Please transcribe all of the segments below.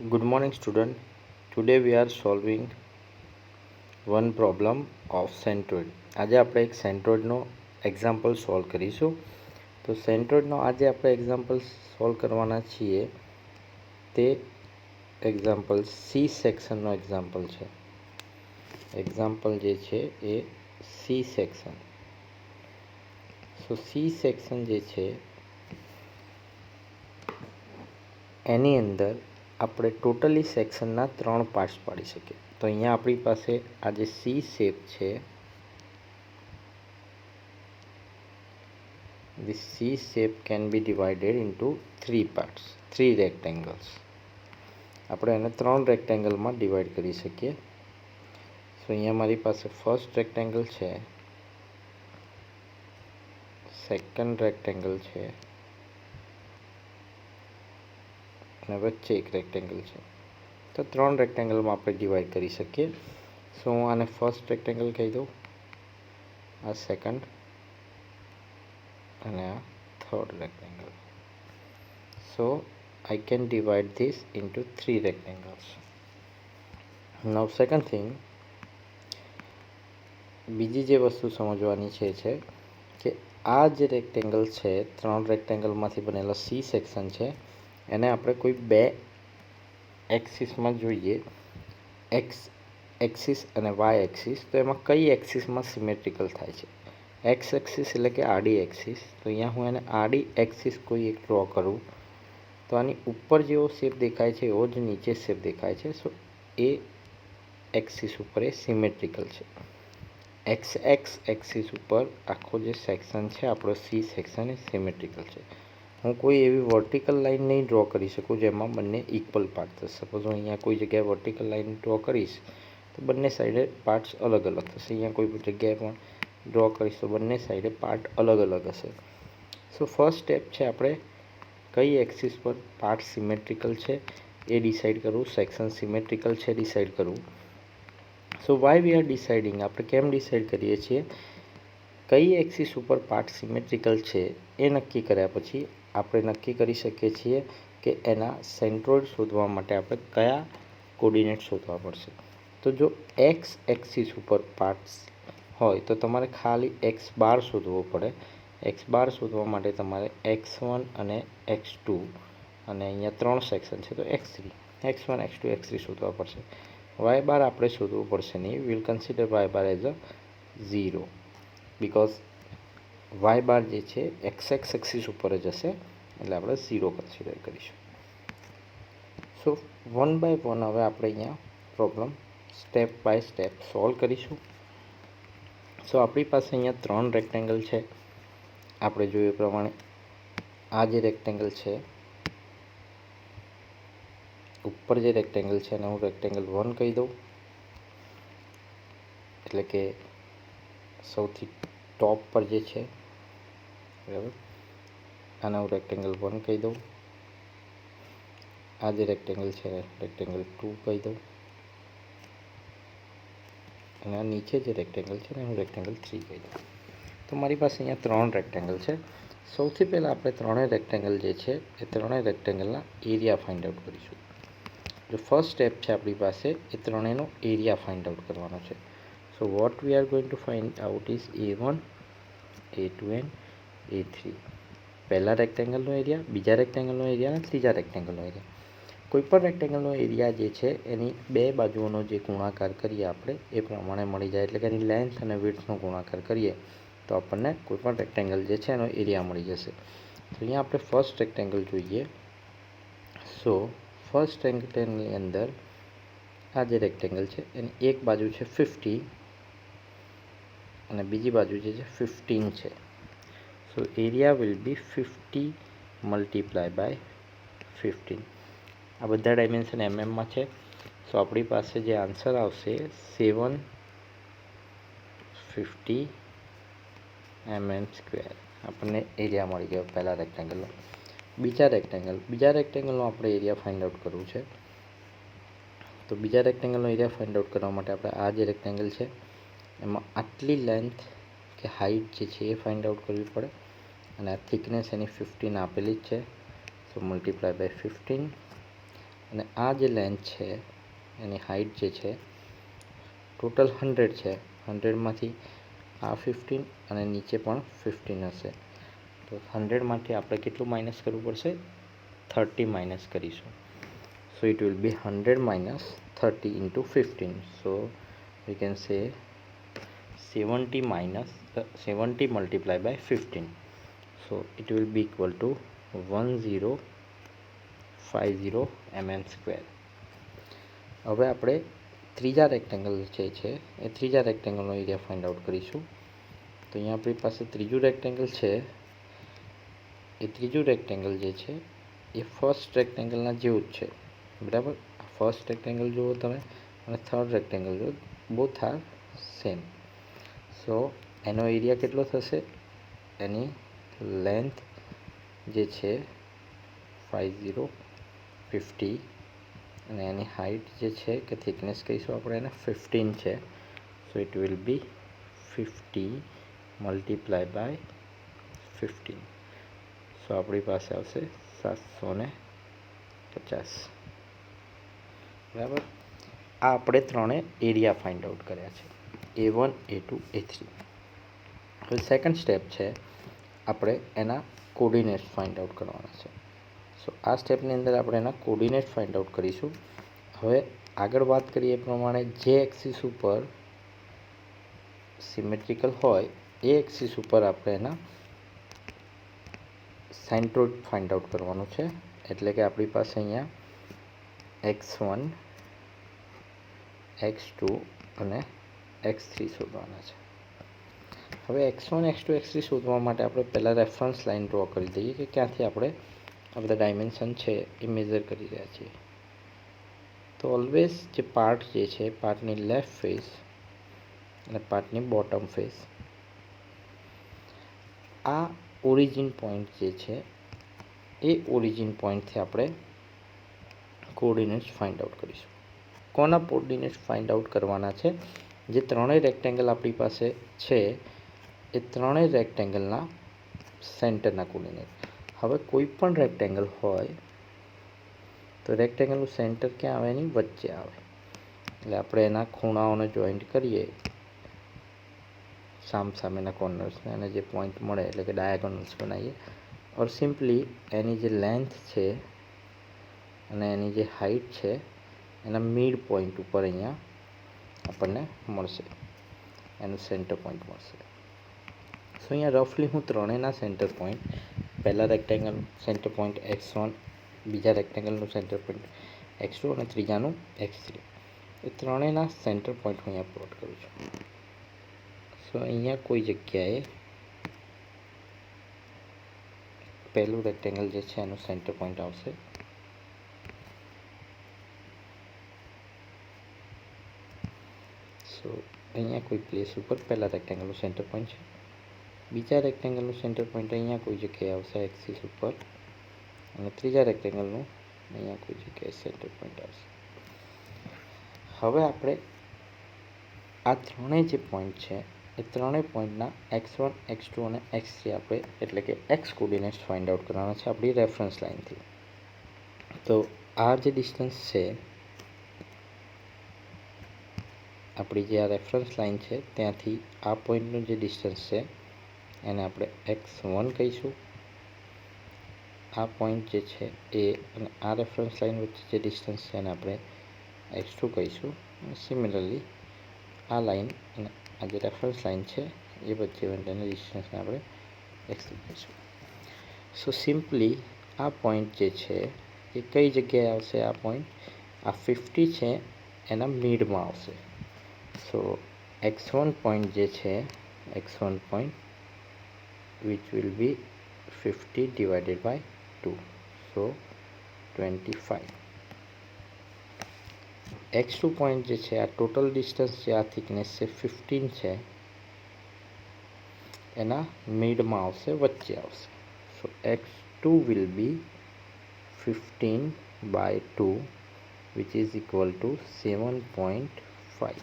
Good morning, student. Today we are solving one problem of centroid. આજે આપણે એક centroidનો example solve કરીશું. તો centroidનો આજે આપણે એક્ઝામ્પલ સોલ્વ કરવાના છીએ તે એક્ઝામ્પલ સી સેક્શનનો એક્ઝામ્પલ છે. એક્ઝામ્પલ જે છે A C section. So C section જે છે એની અંદર આપણે ટોટલી સેક્શનના 3 પાર્ટ્સ પાડી શકીએ. તો અહીંયા આપણી પાસે આ જે સી શેપ છે, this C shape can be divided into 3 parts, 3 rectangles. આપણે એને 3 રેક્ટેંગલમાં ડિવાઈડ કરી શકીએ. સો અહીંયા મારી પાસે ફર્સ્ટ રેક્ટેંગલ છે, સેકન્ડ રેક્ટેંગલ છે અને વચ્ચે એક રેક્ટેંગલ છે. તો 3 રેક્ટેંગલમાં આપણે ડિવાઈડ કરી શકીએ. સો હું આને ફર્સ્ટ રેક્ટેંગલ કહી દઉં, આ સેકન્ડ અને આ third rectangle. So I can divide this into 3 rectangles. Now second thing, બીજી જે વસ્તુ સમજવાની છે કે આ જે રેક્ટેંગલ છે, 3 રેક્ટેંગલમાંથી બનેલો સી સેક્શન છે, એને આપણે કોઈ બે એક્સિસમાં જોઈએ, એક્સ એક્સિસ અને વાય એક્સિસ. તો એમાં કઈ એક્સિસમાં સિમેટ્રિકલ થાય છે? એક્સ એક્સિસ એટલે કે આડી એક્સિસ. તો અહીંયા હું એને આડી એક્સિસ કોઈ એક ડ્રો કરું તો આની ઉપર જેવો શેપ દેખાય છે એવો જ નીચે શેપ દેખાય છે. સો એ એક્સિસ ઉપર એ સિમેટ્રિકલ છે. એક્સ એક્સિસ ઉપર આખો જે સેક્શન છે આપણો સી સેક્શન એ સિમેટ્રિકલ છે. હું કોઈ એવી વર્ટિકલ લાઇન નહીં ડ્રો કરી શકું જેમાં બંને ઇક્વલ પાર્ટ થશે. સપોઝ હું અહીંયા કોઈ જગ્યાએ વર્ટિકલ લાઇન ડ્રો કરીશ તો બંને સાઈડે પાર્ટ્સ અલગ અલગ થશે. અહીંયા કોઈ જગ્યાએ પણ ડ્રો કરીશ તો બંને સાઈડે પાર્ટ અલગ અલગ હશે. સો ફર્સ્ટ સ્ટેપ છે આપણે કઈ એક્સિસ પર પાર્ટ સિમેટ્રિકલ છે એ ડિસાઈડ કરવું, સેક્શન સિમેટ્રિકલ છે ડિસાઈડ કરવું. સો વાય વી આર ડિસાઇડિંગ, આપણે કેમ ડિસાઈડ કરીએ છીએ? કઈ એક્સિસ ઉપર પાર્ટ સિમેટ્રિકલ છે એ નક્કી કર્યા પછી આપણે નક્કી કરી શકીએ છીએ કે એના સેન્ટ્રોઇડ શોધવા માટે આપણે કયા કોર્ડિનેટ શોધવા પડશે. તો જો એક્સ એક્સિસ ઉપર પાર્ટ્સ હોય તો તમારે ખાલી એક્સ બાર શોધવો પડે. એક્સ બાર શોધવા માટે તમારે x1 અને x2 અને અહીંયા 3 સેક્શન છે તો x3, x1 x2 x3 શોધવા પડશે. વાય બાર આપણે શોધવું પડશે નહીં. Will consider y bar as a 0 because y bar જે છે એક્સ એક્સિસ ઉપર જ હશે એટલે આપણે 0 કન્સિડર કરીશું. સો 1 બાય 1 હવે આપણે અહીંયા problem step by step solve કરીશું. સો આપણી પાસે અહીંયા 3 રેક્ટેંગલ છે. આપણે જોયું પ્રમાણે આ જે રેક્ટેંગલ છે, ઉપર જે રેક્ટેંગલ છે એને હું રેક્ટેંગલ 1 કહી દઉં, એટલે કે સૌથી ટોપ પર જે છે, બરાબર. આને હું રેક્ટેંગલ 1 કહી દઉં. આ જે રેક્ટેંગલ છે રેક્ટેંગલ 2 કહી દઉં અને આ નીચે જે રેક્ટેંગલ છે એને હું રેક્ટેંગલ 3 કહી દઉં. તો મારી પાસે અહીંયા 3 રેક્ટેંગલ છે. સૌથી પહેલાં આપણે ત્રણેય રેક્ટેંગલ જે છે એ ત્રણેય રેક્ટેંગલના એરિયા ફાઇન્ડ આઉટ કરીશું. જો ફર્સ્ટ સ્ટેપ છે આપણી પાસે એ ત્રણેયનો એરિયા ફાઇન્ડ આઉટ કરવાનો છે. So what we are going to find out is A1, A2 and A3. પહેલા રેક્ટેંગલનો એરિયા, બીજા રેક્ટેંગલનો એરિયા અને ત્રીજા રેક્ટેંગલનો એરિયા. કોઈપણ રેક્ટેંગલનો એરિયા જે છે એની બે બાજુઓનો જે ગુણાકાર કરીએ આપણે એ પ્રમાણે મળી જાય. એટલે કે એની લેન્થ અને વિડ્થનો ગુણાકાર કરીએ તો આપણને કોઈપણ રેક્ટેંગલ જે છે એનો એરિયા મળી જશે. તો અહીંયા આપણે ફર્સ્ટ રેક્ટેંગલ જોઈએ. સો ફર્સ્ટ રેક્ટેંગલની અંદર આ જે રેક્ટેંગલ છે એની એક બાજુ છે 50 અને બીજી બાજુ જે છે 15 છે. So area will be 50 multiply by 15. આ બધા ડાયમેન્શન એમએમમાં છે. સો આપણી પાસે જે આન્સર આવશે 750 mm². આપણને એરિયા મળી ગયો પહેલા રેક્ટેંગલનો. બીજા રેક્ટેંગલનો આપણે એરિયા ફાઇન્ડ આઉટ કરવું છે. તો બીજા રેક્ટેંગલનો એરિયા ફાઇન્ડ આઉટ કરવા માટે આપણે આ જે રેક્ટેંગલ છે એમાં આટલી લેન્થ કે હાઇટ જે છે એ ફાઇન્ડ આઉટ કરવી પડે અને આ થિકનેસ એની 15 આપેલી જ છે. સો મલ્ટીપ્લાય બાય 15 અને આ જે લેન્થ છે એની હાઇટ જે છે ટોટલ 100 છે. 100માંથી આ 15 અને નીચે પણ 15 હશે. તો 100માંથી આપણે કેટલું માઇનસ કરવું પડશે? 30 માઇનસ કરીશું. So it will be 100 minus 30 into 15. So we can say 70 multiplied by 15. So it will be equal to 1050 mm square. હવે આપણે ત્રીજા રેક્ટેંગલ જે છે એ ત્રીજા રેક્ટેંગલનો એરિયા ફાઇન્ડ આઉટ કરીશું. તો અહીંયા આપણી પાસે ત્રીજું રેક્ટેંગલ છે. એ ત્રીજું રેક્ટેંગલ જે છે એ ફર્સ્ટ રેક્ટેંગલના જેવું જ છે, બરાબર. ફર્સ્ટ રેક્ટેંગલ જુઓ તમે અને થર્ડ રેક્ટેંગલ જુઓ, બોથ આર સેમ. સો એનો એરિયા કેટલો થશે? એની લેન્થ જે છે 50 અને એની હાઇટ જે છે કે થિકનેસ કહીશું આપણે એને 15 છે. So it will be 50 multiply by 15. So આપણી પાસે આવશે 750, બરાબર. આ આપણે ત્રણે એરિયા ફાઇન્ડ આઉટ કર્યા છે, A1, A2, A3. હવે સેકન્ડ સ્ટેપ છે આપણે એના કોર્ડિનેટ્સ ફાઇન્ડ આઉટ કરવાના છે. સો આ સ્ટેપની અંદર આપણે એના કોર્ડિનેટ ફાઇન્ડ આઉટ કરીશું. હવે આગળ વાત કરીએ એ પ્રમાણે જે એક્સિસ ઉપર સિમેટ્રિકલ હોય એ એક્સિસ ઉપર આપણે એના સેન્ટ્રોઇડ ફાઇન્ડ આઉટ કરવાનું છે. એટલે કે આપણી પાસે અહીંયા x1, x2 અને x3 શોધવાના છે. હવે x1, x2, x3 શોધવા માટે આપણે પહેલાં રેફરન્સ લાઇન ડ્રો કરી દઈએ કે ક્યાંથી આપણે આ બધા ડાયમેન્શન છે એ મેઝર કરી રહ્યા છીએ. તો ઓલવેઝ જે પાર્ટ જે છે પાર્ટની લેફ્ટ ફેસ અને પાર્ટની બોટમ ફેસ, આ ઓરિજિન પોઈન્ટ જે છે એ ઓરિજિન પોઈન્ટથી આપણે કોઓર્ડિનેટ્સ ફાઇન્ડ આઉટ કરીશું. કોના કોઓર્ડિનેટ્સ ફાઇન્ડ આઉટ કરવાના છે? જે ત્રણેય રેક્ટેંગલ આપણી પાસે છે એ ત્રણેય રેક્ટેંગલના સેન્ટરના કોઓર્ડિનેટ. હવે કોઈ પણ રેક્ટેંગલ હોય તો રેક્ટેંગલનું સેન્ટર ક્યાં આવે? એની વચ્ચે આવે. એટલે આપણે એના ખૂણાઓને જોઈન્ટ કરીએ, સામસામેના કોર્નર્સને, અને જે પોઈન્ટ મળે એટલે કે ડાયાગોનલ્સ બનાવીએ. ઓર સિમ્પલી એની જે લેન્થ છે અને એની જે હાઇટ છે એના મિડ પોઈન્ટ ઉપર અહીંયા આપણને મળશે, એનું સેન્ટર પોઈન્ટ મળશે. સો અહીંયા રફલી હું ત્રણેયના સેન્ટર પોઈન્ટ, પહેલા રેક્ટેંગલ સેન્ટર પોઈન્ટ x1, બીજા રેક્ટેંગલનું સેન્ટર પોઈન્ટ x2 અને ત્રીજાનું x3, એ ત્રણેયના સેન્ટર પોઈન્ટ હું અહીંયા પ્લોટ કરું છું. સો અહીંયા કોઈ જગ્યાએ પહેલું રેક્ટેંગલ જે છે એનું સેન્ટર પોઈન્ટ આવશે. સો અહીંયા કોઈ પ્લેસ ઉપર પહેલા રેક્ટેંગલનું સેન્ટર પોઈન્ટ છે. બીજા રેક્ટેંગલનું સેન્ટર પોઈન્ટ અહીંયા કોઈ જગ્યાએ આવશે એક્સિસ ઉપર, અને ત્રીજા રેક્ટેંગલનું અહીંયા કોઈ જગ્યાએ સેન્ટર પોઈન્ટ આવશે. હવે આપણે આ ત્રણેય જે પોઈન્ટ છે એ ત્રણેય પોઈન્ટના x1, x2 અને x3 આપણે એટલે કે x કોઓર્ડિનેટ્સ ફાઇન્ડ આઉટ કરવાના છે આપણી રેફરન્સ લાઇનથી. તો આ જે ડિસ્ટન્સ છે આપણી જે આ રેફરન્સ લાઇન છે ત્યાંથી આ પોઈન્ટનું જે ડિસ્ટન્સ છે એને આપણે x1 કહીશું. આ પોઈન્ટ જે છે એ અને આ રેફરન્સ લાઇન વચ્ચે જે ડિસ્ટન્સ છે એને આપણે x2 કહીશું. સિમિલરલી આ લાઇન અને આ જે રેફરન્સ લાઇન છે એ વચ્ચે માટેના ડિસ્ટન્સને આપણે x3 કહીશું. સો સિમ્પલી આ પોઈન્ટ જે છે એ કઈ જગ્યાએ આવશે? આ પોઈન્ટ આ 50 છે એના મિડમાં આવશે. સો x1 પોઈન્ટ જે છે, x1 point which will be 50 divided by 2, so 25. x2 point જે છે આ ટોટલ ડિસ્ટન્સ છે, આ થિકનેસ છે 15 છે, એના મિડમાં આવશે, વચ્ચે આવશે. સો x2 will be 15 by 2 which is equal to 7.5.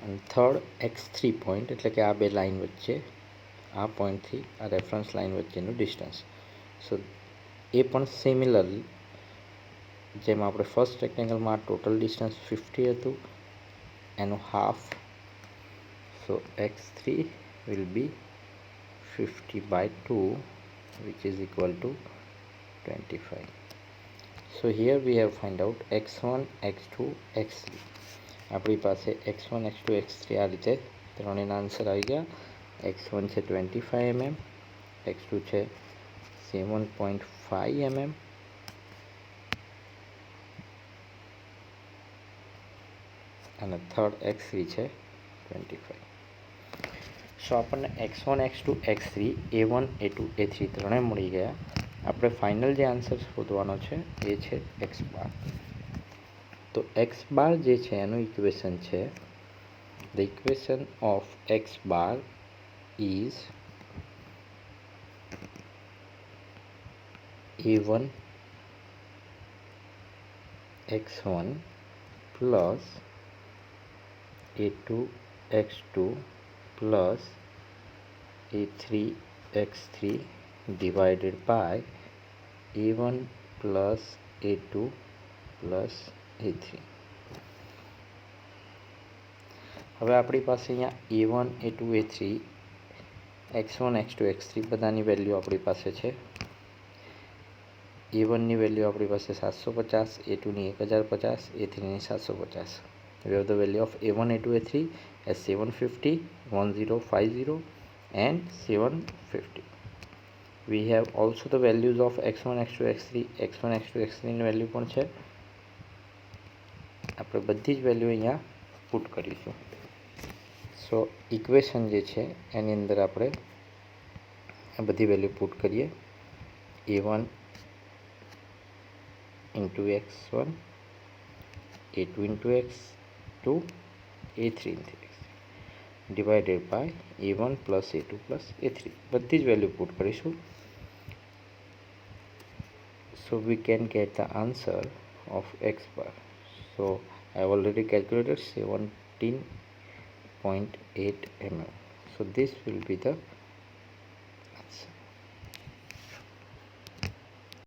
અને થર્ડ x3 પોઈન્ટ એટલે કે આ બે લાઇન વચ્ચે, આ પોઈન્ટથી આ રેફરન્સ લાઇન વચ્ચેનું ડિસ્ટન્સ. સો એ પણ સિમિલરલી જેમાં આપણે ફર્સ્ટ રેક્ટેંગલમાં ટોટલ ડિસ્ટન્સ 50 હતું, એનું half, so x3 will be 50/2, which is equal to 25. So here we have find out x1, x2, x3. આપણી પાસે x1, x2, x3 આ રીતે ત્રણેયના આન્સર આવી ગયા. x1 છે 25 mm, x2 છે 7.5 mm અને થર્ડ x3 છે 25. સો આપણને x1, x2, x3, a1, a2, a3 ત્રણેય મળી ગયા. આપણે ફાઇનલ જે આન્સર શોધવાનો છે એ છે x બાર. તો x બાર જે છે એનું ઇક્વેશન છે, the equation of x bar is a1 x1 plus a2 x2 plus a3 x3 divided by a1 plus a2 plus a3. હવે આપણી પાસે અહીંયા a1 a2 a3 x1 x2 x3 બધાની વેલ્યુ આપણી પાસે છે. a1 ની વેલ્યુ આપણી પાસે 750, a2 ની 1050, a3 ની 750. We have the value of a1 a2 a3 as 750, 1050 and 750. We have also the values of x1 x2 x3. x1 x2 x3 ની વેલ્યુ પણ છે. આપણે બધી જ વેલ્યુ અહીંયા પુટ કરીશું. સો ઇક્વેશન જે છે એની અંદર આપણે આ બધી વેલ્યુ પુટ કરીએ. a1 into x1, a2 into x2, a3 into x3 divided by a1 plus a2 plus a3 બધી જ વેલ્યુ પુટ કરીશું. So we can get the answer of x bar. So I have already calculated 17.8 mm. So this will be the